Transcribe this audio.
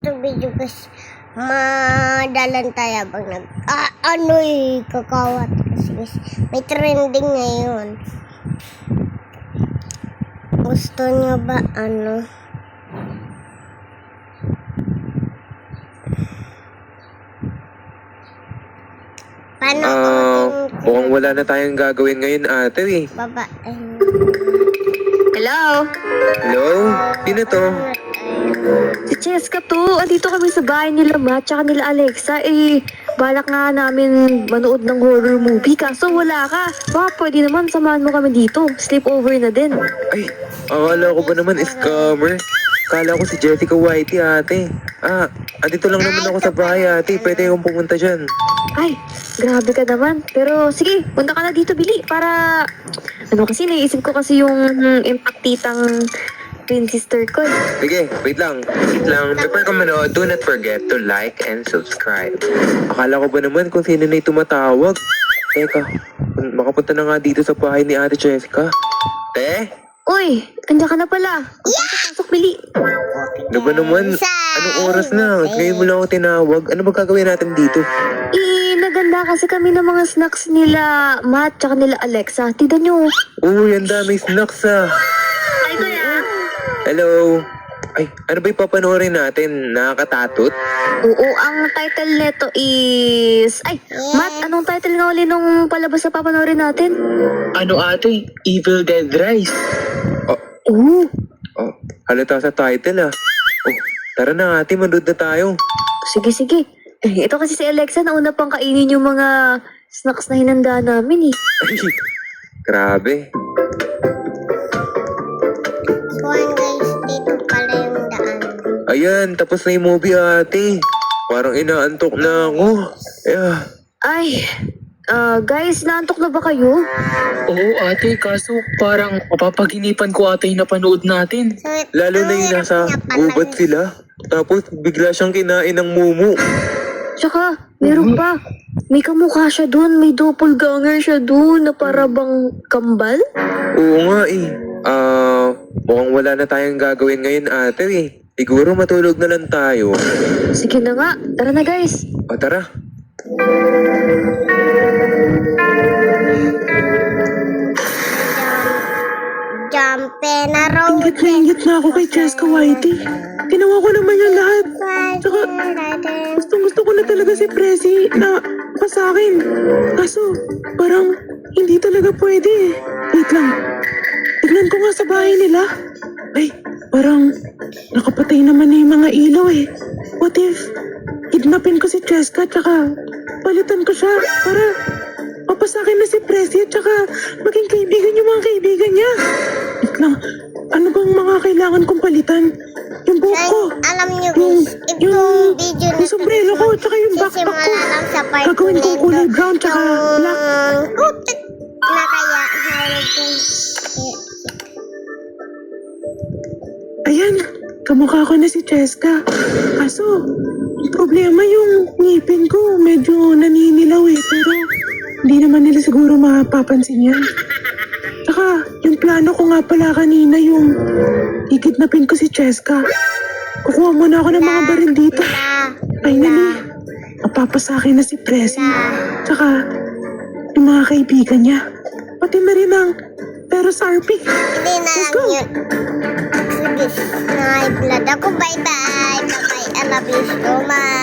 Ito video guys, madalan tayo pag kakawat kasi guys, may trending ngayon. Gusto nyo ba paano Mukhang wala na tayong gagawin ngayon ate eh. baba Hello? Hello? Sino to? Si Cheska to. Andito kami sa bahay nila Matt tsaka nila Alexa. Balak nga namin manood ng horror movie kaso wala ka. Baka pwede naman samahan mo kami dito. Sleepover na din. Ay, akala ko ba naman scammer? Akala ko si Jessica Whitey ate. Andito lang naman ako sa bahay ate. Pwede akong pumunta dyan. Ay, grabe ka naman. Pero sige, punta ka na dito, Bili. Para, kasi naisip ko kasi yung impactitang twin sister ko. Sige, wait lang. Wait lang. Before ka manood, do not forget to like and subscribe. Akala ko ba naman kung sino na yung tumatawag? Teka, makapunta na nga dito sa bahay ni ate Jessica. Te? Uy, andyan ka na pala. Pasok, Bili. Ano ba naman? Anong oras na? Ngayon mo lang ako tinawag. Ano ba gagawin natin dito? Naganda kasi kami ng mga snacks nila Matt tsaka nila Alexa. Tignan nyo. Uy, ang daming snacks ah. Ay, kuya. Hello? Ay, ano ba ipapanoorin natin? Nakakatatot? Oo, ang title nito is... Ay, Matt, anong title nga uli nung palabas na papanoorin natin? Ano ate? Evil Dead Rise. Oo. Oh, halata sa title ah. Oh, tara na ate, manood na tayo. Sige, sige. Ito kasi si Alexa, nauna pang kainin yung mga snacks na hinanda namin eh. Ay, grabe. kuhan guys, dito pala yung daan. Ayan, tapos na yung movie ate. Parang inaantok na ako. Ay, guys, naantok na ba kayo? Oo ate, kaso parang mapapaginipan ko ate yung napanood natin. So, Lalo na yung nasa gubat sila. Tapos bigla siyang kinain ng mumu. Tsaka, meron pa. May kamukha siya dun, may doppelganger siya dun na para bang kambal? Oo nga eh. Mukhang wala na tayong gagawin ngayon ate eh. Siguro matulog na lang tayo. Sige na nga, tara na guys. O tara. Jumpe na road. Ingit na ako kay Cheska Whitey. Ginawa ko naman yung lahat. Tsaka, gusto ko na talaga si Prezi na pasakin. Kaso, parang hindi talaga pwede eh. Wait lang. Tignan ko nga sa bahay nila. Ay, parang nakapatay naman na yung mga ilaw eh. What if, kidnapin ko si Cheska tsaka palitan ko siya para papasakin na si Prezi at tsaka maging kaibigan yung mga kaibigan niya. Wait lang, ano bang mga kailangan kong palitan? Yung buhok ko. Alam nyo guys, itong video na Yung sombrero ko, tsaka yung backpack ko. sisimula lang sa part Gagawin kong kulay brown tsaka black. na kaya hawag ko. Ayan, kamukha ko na si Cheska. Kaso, yung problema yung ngipin ko, medyo naninilaw eh. Pero, hindi naman nila siguro mapapansin yan. Tsaka, yung plano ko nga pala kanina yung ikidnapin ko si Cheska. Kukuha muna ako ng mga baril dito. Finally, mapapasakin na si Prezi. Tsaka, yung mga kaibigan niya. Pati na rin ang pero sa RP. Hindi na lang yun. Sige, na-blood ako. Bye-bye. Bye-bye. I love you so much.